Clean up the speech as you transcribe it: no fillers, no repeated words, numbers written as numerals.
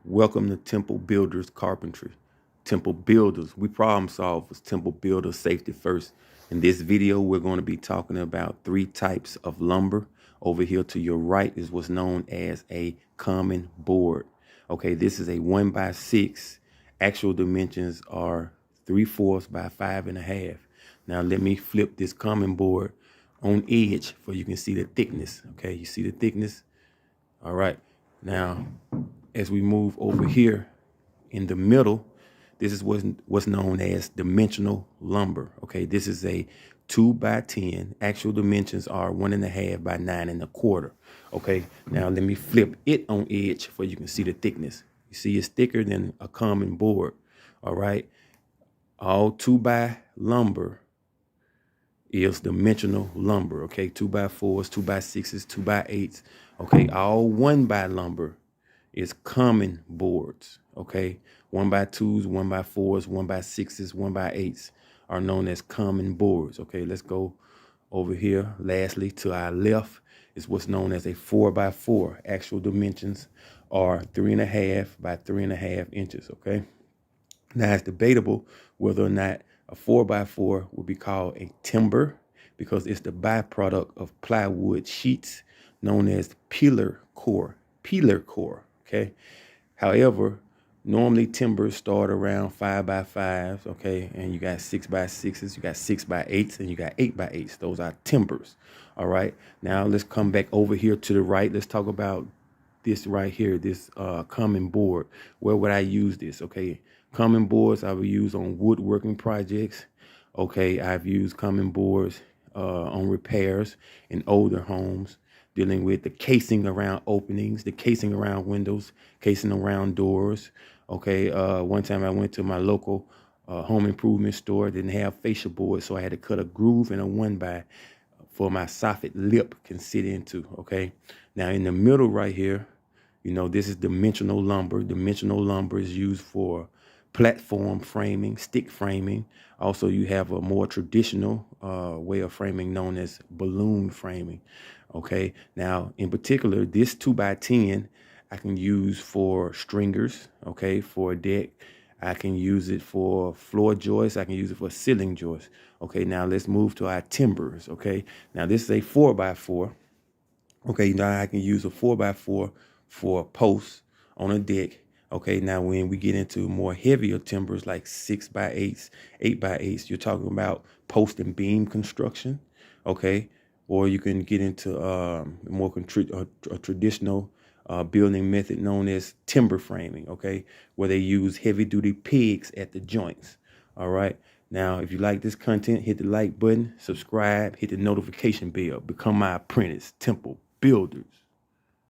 Welcome to Temple Builders Carpentry. Temple Builders, we problem solvers. Temple Builders, safety first. In this video, we're going to be talking about 3 types of lumber. Over here to your right is what's known as a common board. Okay, this is a 1x6. Actual dimensions are 3/4 by 5.5. Now let me flip this common board on edge so you can see the thickness. Okay, you see the thickness? All right. Now, as we move over here in the middle, this is what's known as dimensional lumber. Okay, this is a 2x10. Actual dimensions are 1.5 by 9.25. Okay, now let me flip it on edge so you can see the thickness. You see it's thicker than a common board. All right, all 2x lumber is dimensional lumber. Okay, 2x4s, 2x6s, 2x8s. Okay, all 1x lumber is common boards. Okay, 1x2s, 1x4s, 1x6s, 1x8s are known as common boards. Okay, let's go over here. Lastly, to our left is what's known as a 4x4. Actual dimensions are 3.5 by 3.5 inches. Okay, now it's debatable whether or not a 4x4 would be called a timber because it's the byproduct of plywood sheets known as peeler core. Okay. However, normally timbers start around 5x5s, okay, and you got 6x6s, you got 6x8s, and you got 8x8s. Those are timbers. All right. Now let's come back over here to the right. Let's talk about this right here, this common board. Where would I use this? Okay, common boards I would use on woodworking projects. Okay, I've used common boards on repairs in older homes, dealing with the casing around openings, the casing around windows, casing around doors. Okay, one time I went to my local home improvement store, didn't have fascia boards, so I had to cut a groove and a 1x for my soffit lip can sit into. Okay, now in the middle right here, you know, this is dimensional lumber. Dimensional lumber is used for platform framing, stick framing. Also, you have a more traditional way of framing known as balloon framing. Okay, now in particular, this 2x10 I can use for stringers. Okay, for a deck. I can use it for floor joists. I can use it for ceiling joists. Okay, now let's move to our timbers. Okay, now this is a 4x4. Okay, now I can use a 4x4 for posts on a deck. Okay, now when we get into more heavier timbers like 6x8s, 8x8s, you're talking about post and beam construction. Okay, or you can get into more a traditional building method known as timber framing. Okay, where they use heavy duty pegs at the joints. All right. Now, if you like this content, hit the like button, subscribe, hit the notification bell, become my apprentice, Temple Builders.